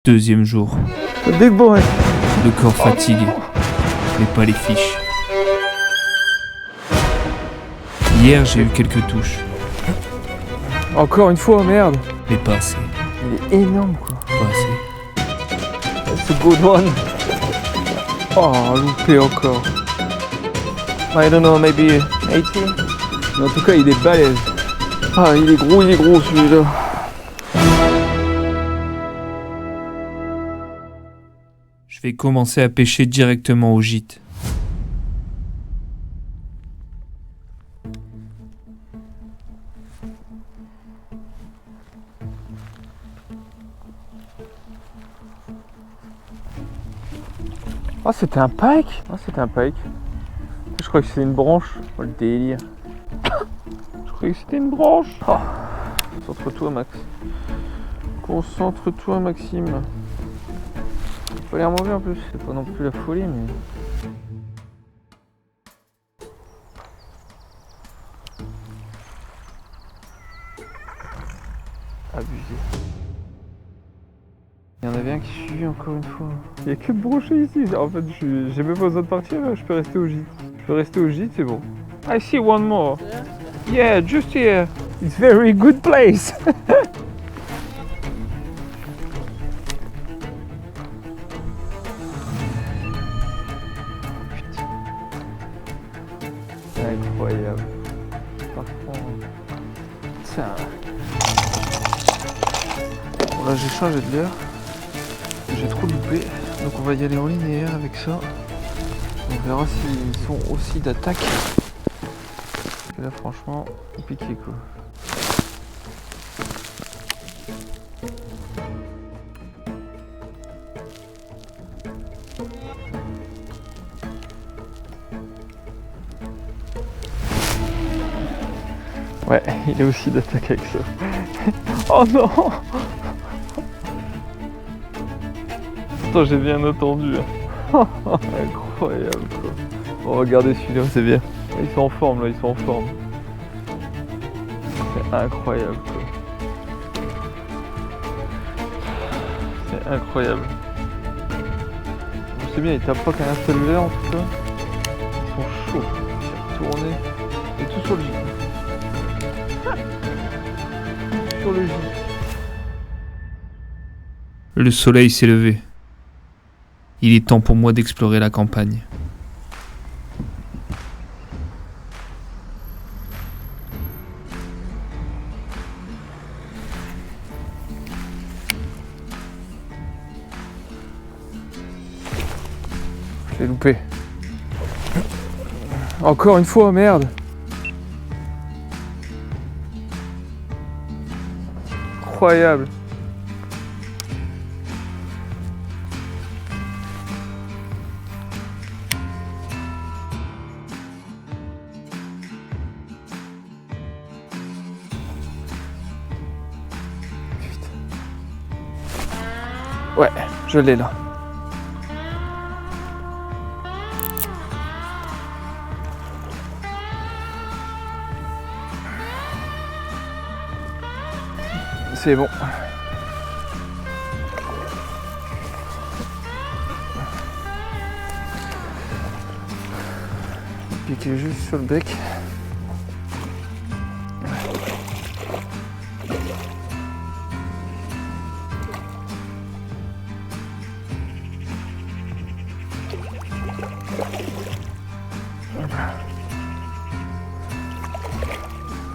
Deuxième jour. Big boy. Le corps fatigué, mais pas les fiches. Hier, j'ai eu quelques touches, Encore une fois, merde. mais pas assez. Il est énorme, quoi. Pas assez. That's a good one. Oh, loupé encore. I don't know, maybe 80. Mais en tout cas, il est balèze. Ah, il est gros celui-là. Je vais commencer à pêcher directement au gîte. Ah, c'était un pike. Je crois que c'est une branche. Oh, le délire. Je croyais que c'était une branche. Oh. Concentre-toi, Max. Concentre-toi, Maxime. Pas l'air mauvais en plus. C'est pas non plus la folie, mais... Abusé. Il y en avait un qui suivit encore une fois. Il n'y a que de brocher ici. En fait, j'ai même pas besoin de partir. Je peux rester au gîte. C'est bon. I see one more. Yeah, just here. It's very good place. Incroyable. Par contre... Tiens. Bon, là, j'ai changé de l'heure. J'ai trop loupé, donc on va y aller en linéaire avec ça. On verra s'ils sont aussi d'attaque. Et là franchement, piqué quoi. Ouais, il est aussi d'attaque avec ça. Oh non! Attends, j'ai bien entendu. Incroyable quoi. Bon, regardez celui-là, c'est bien. Ils sont en forme là, C'est incroyable quoi. C'est incroyable. C'est bien, ils tapent pas qu'un seul verre en tout cas. Ils sont chauds. C'est retourné. Et tout sur le gîte. Sur le gîte. Le soleil s'est levé. Il est temps pour moi d'explorer la campagne. J'ai loupé. Encore une fois, merde. Incroyable. Ouais, je l'ai là. C'est bon. Piquer juste sur le bec.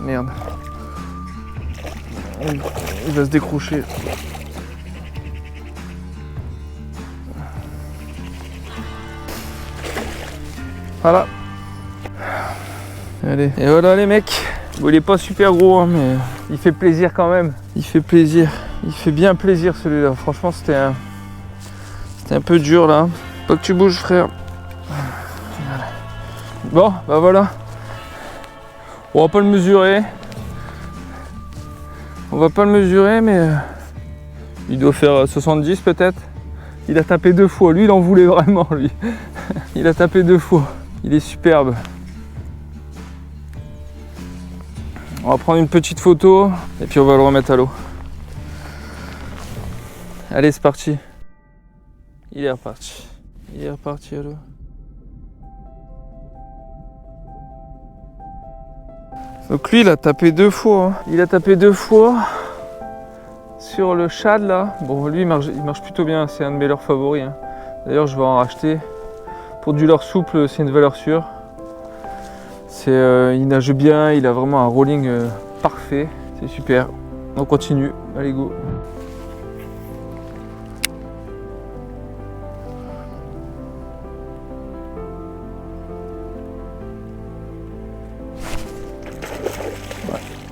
Merde. Il va se décrocher. Voilà. Allez. Et voilà les mecs. Bon, il est pas super gros hein, mais il fait plaisir quand même. Il fait plaisir. Il fait bien plaisir celui-là. Franchement c'était un peu dur là. Pas que tu bouges frère. Voilà. Bon bah voilà. On va pas le mesurer. Mais il doit faire 70 peut-être. Il a tapé 2 fois. Lui, il en voulait vraiment, lui. Il a tapé 2 fois. Il est superbe. On va prendre une petite photo et puis on va le remettre à l'eau. Allez, c'est parti. Il est reparti. Il est reparti à l'eau. Donc lui, il a tapé 2 fois. Hein. Il a tapé 2 fois sur le shad là. Bon, lui, il marche plutôt bien. C'est un de mes leurres favoris. Hein. D'ailleurs, je vais en racheter. Pour du leurre souple, c'est une valeur sûre. Il nage bien. Il a vraiment un rolling parfait. C'est super. On continue. Allez, go.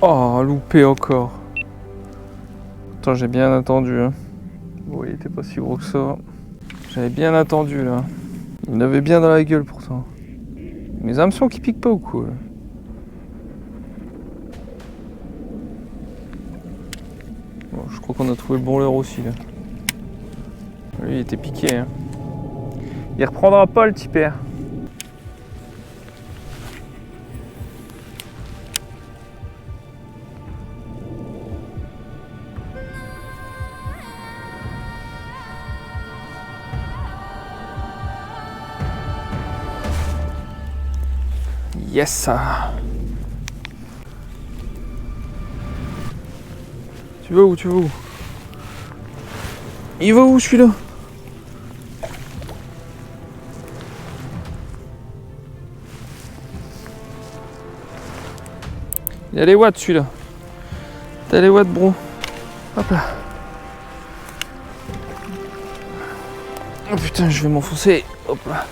Oh, loupé encore. Attends, j'ai bien attendu. Hein. Bon, il était pas si gros que ça. J'avais bien attendu là. Il avait bien dans la gueule pourtant. Mes hameçons qui piquent pas ou quoi? Bon, je crois qu'on a trouvé le bon leurre aussi là. Lui, il était piqué. Hein. Il reprendra pas le petit père. Yes! Tu vas où? Tu vas où? Il va où celui-là? Il a les watts celui-là. T'as les watts, bro. Hop là. Oh putain, je vais m'enfoncer. Hop là.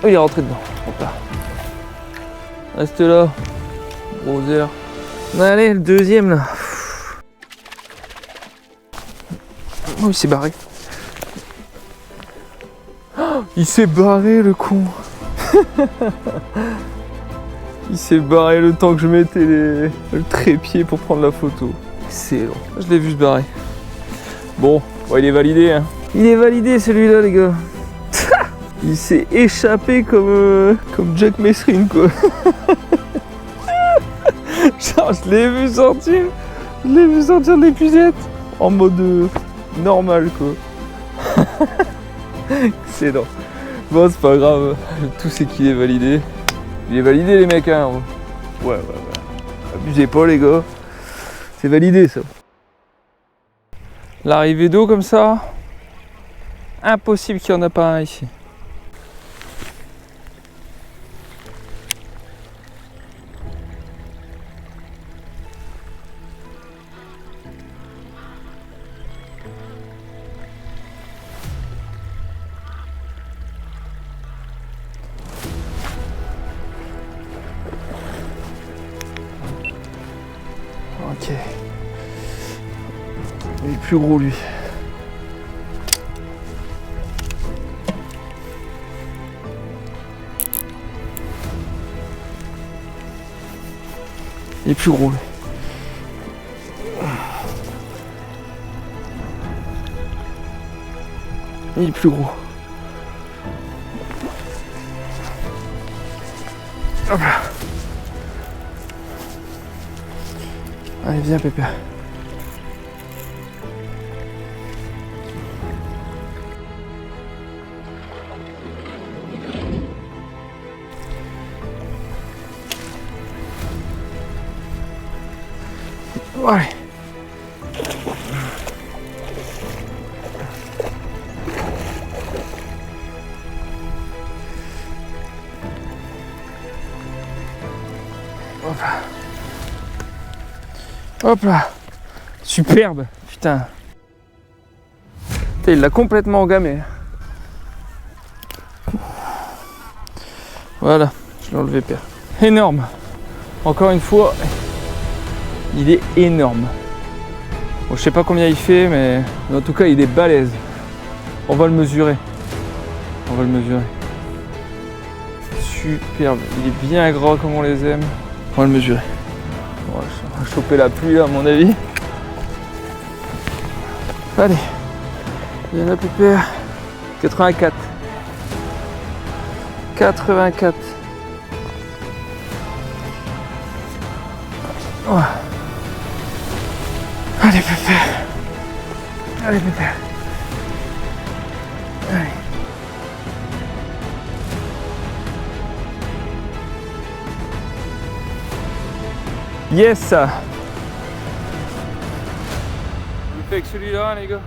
Oh, il est rentré dedans. Hop là. Reste là. Browser. Allez, le deuxième là. Oh, il s'est barré. Oh, il s'est barré le con. Il s'est barré le temps que je mettais le trépied pour prendre la photo. Excellent. Je l'ai vu se barrer. Bon, il est validé. Hein. Il est validé celui-là, les gars. Il s'est échappé comme Jack Messrine, quoi. Genre, je l'ai vu sortir. Je l'ai vu sortir de l'épuisette. En mode normal, quoi. Excellent. Bon, c'est pas grave. Tout c'est qu'il est validé. Il est validé, les mecs, hein. Ouais. Abusez pas, les gars. C'est validé, ça. L'arrivée d'eau comme ça, impossible qu'il n'y en a pas un ici. Ok. Il est plus gros lui. Il est plus gros lui. Il est plus gros. Hop là. Allez, viens Pépé. Ouais. Hop là. Hop là. Superbe. Putain. Putain, il l'a complètement engamé. Voilà. Je l'ai enlevé, père. Énorme. Encore une fois. Il est énorme. Bon, je sais pas combien il fait, mais en tout cas, il est balèze. On va le mesurer. On va le mesurer. Superbe. Il est bien gras comme on les aime. On va le mesurer. On va choper la pluie là, à mon avis. Allez. Il y en a plus père. 84. 84. Ouais. Allez, Pépé. Allez, pépère. Allez. Yes. Je fais avec celui-là, les gars.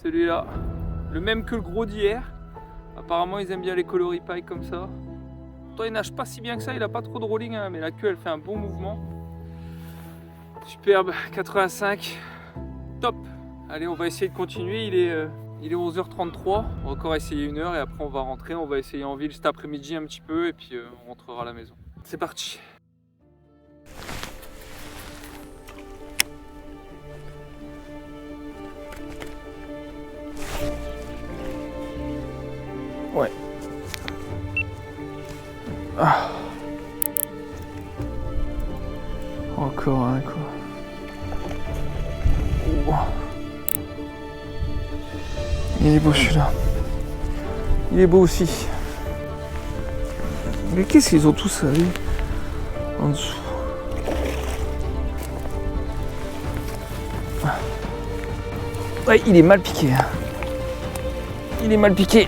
Celui-là. Le même que le gros d'hier. Apparemment, ils aiment bien les coloris paille comme ça. Pourtant, il nage pas si bien que ça. Il a pas trop de rolling, hein, mais la queue, elle fait un bon mouvement. Superbe. 85. Top. Allez, on va essayer de continuer. Il est 11h33. On va encore essayer 1 heure et après, on va rentrer. On va essayer en ville cet après-midi un petit peu et puis on rentrera à la maison. C'est parti. Ouais. Ah. Encore un quoi. Oh. Il est beau celui-là. Il est beau aussi. Mais qu'est-ce qu'ils ont tous allé en dessous? Ouais, il est mal piqué. Il est mal piqué.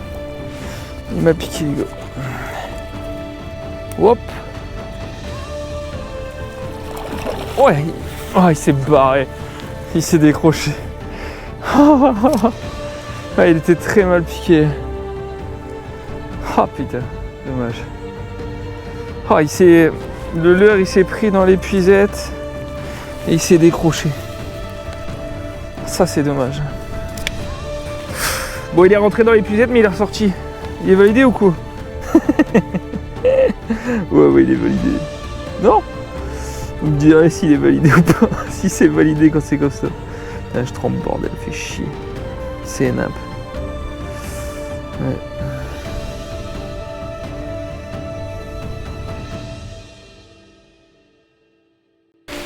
Il est mal piqué, les gars. Hop. Ouais. Oh, il s'est barré. Il s'est décroché. Ah, il était très mal piqué. Ah putain, dommage. Ah, le leurre il s'est pris dans l'épuisette et il s'est décroché. Ça c'est dommage. Bon, il est rentré dans l'épuisette mais il est ressorti. Il est validé ou quoi? Ouais, il est validé. Non? Vous me direz s'il est validé ou pas. Si c'est validé quand c'est comme ça. Putain, je tremble, bordel, fait chier. C'est énorme. Ouais.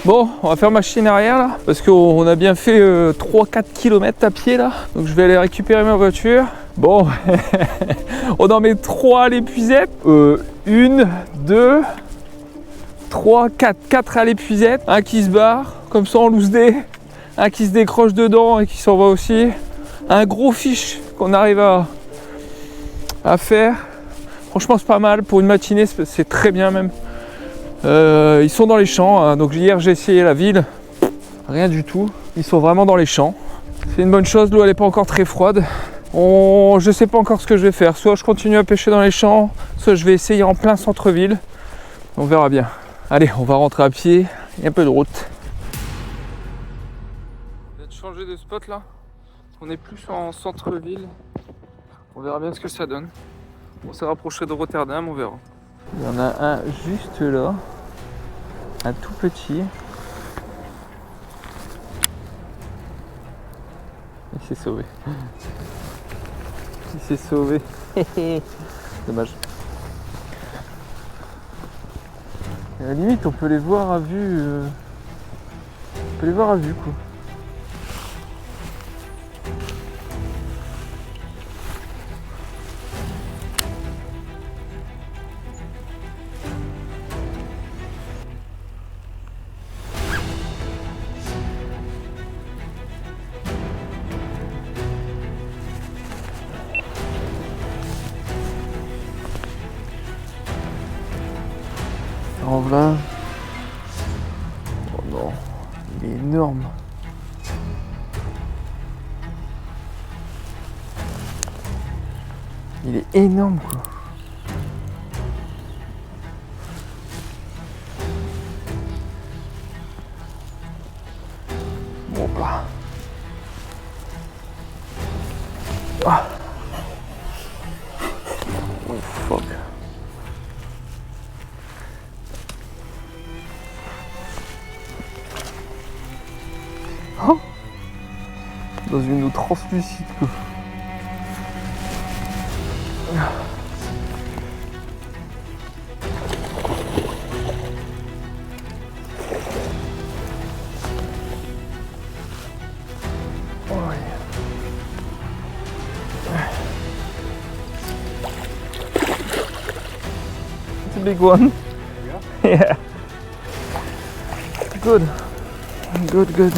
Bon, on va faire machine arrière là, parce qu'on a bien fait 3-4 km à pied là. Donc je vais aller récupérer ma voiture. Bon, on en met 3 à l'épuisette. 1, 2, 3, 4. 4 à l'épuisette. Un qui se barre, comme ça en loose day. Un qui se décroche dedans et qui s'en va aussi. Un gros fiche qu'on arrive à faire. Franchement c'est pas mal, pour une matinée c'est très bien même. Ils sont dans les champs, hein. Donc hier j'ai essayé la ville, rien du tout. Ils sont vraiment dans les champs. C'est une bonne chose, l'eau elle n'est pas encore très froide. Je sais pas encore ce que je vais faire. Soit je continue à pêcher dans les champs, soit je vais essayer en plein centre-ville. On verra bien. Allez, on va rentrer à pied, il y a un peu de route. On vient de changer de spot là. On est plus en centre-ville. On verra bien ce que ça donne. On s'est rapproché de Rotterdam, on verra. Il y en a un juste là. Un tout petit. Il s'est sauvé. Il s'est sauvé. Dommage. Et à la limite, on peut les voir à vue. On peut les voir à vue quoi. En voilà. Oh non, il est énorme. Il est énorme quoi. Bon bah. Ah. Oh fuck. Oh, dans une eau translucide quoi. Oh, yeah. It's a big one. Yeah. Good. good.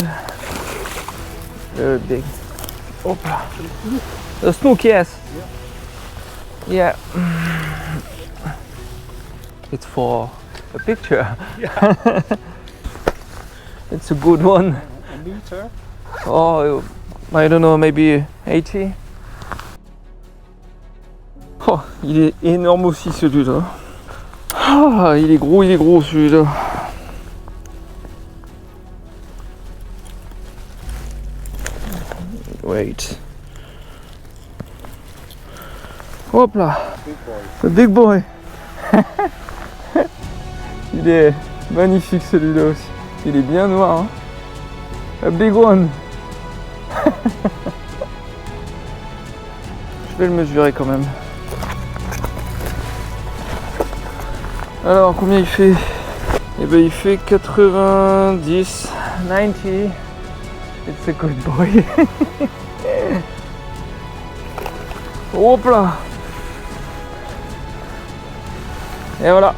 Very big. Hopla. The snook, yes. Yeah. It's for a picture. Yeah. It's a good one. A meter. Oh, I don't know, maybe 80. Oh, il est énorme aussi celui-là. Ah, il est gros celui-là. Wait. Hop là. Big boy. The big boy. Il est magnifique celui-là aussi. Il est bien noir. Hein. A big one. Je vais le mesurer quand même. Alors combien il fait? Eh ben il fait 90, 90. It's a good boy. Hop là. Et voilà.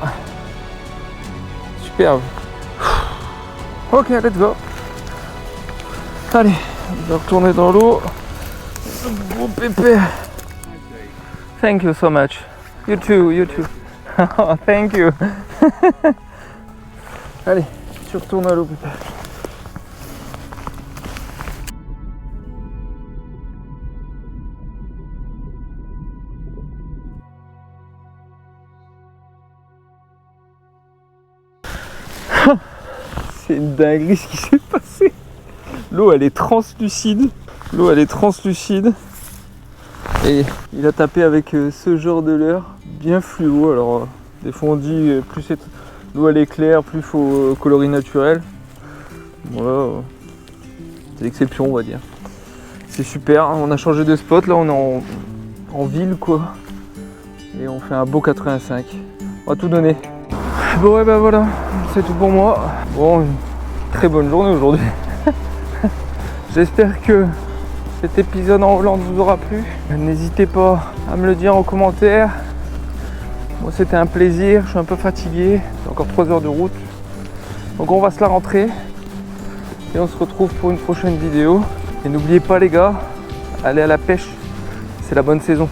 Superbe. Ok, let's go. Allez, on va retourner dans l'eau. Bon pépé. Thank you so much. You too. Oh, thank you. Allez, tu retournes à l'eau pépé. C'est une dinguerie ce qui s'est passé. L'eau elle est translucide. Et il a tapé avec ce genre de leurre bien fluo. Alors des fois on dit plus l'eau elle est claire, plus il faut coloris naturel. Voilà, c'est l'exception on va dire. C'est super, on a changé de spot, là on est en ville quoi. Et on fait un beau 85. On va tout donner. Bon ouais bah voilà, c'est tout pour moi. Bon, une très bonne journée aujourd'hui. J'espère que cet épisode en Hollande vous aura plu. N'hésitez pas à me le dire en commentaire. Moi c'était un plaisir, je suis un peu fatigué. J'ai encore 3 heures de route. Donc on va se la rentrer. Et on se retrouve pour une prochaine vidéo. Et n'oubliez pas les gars, allez à la pêche, c'est la bonne saison.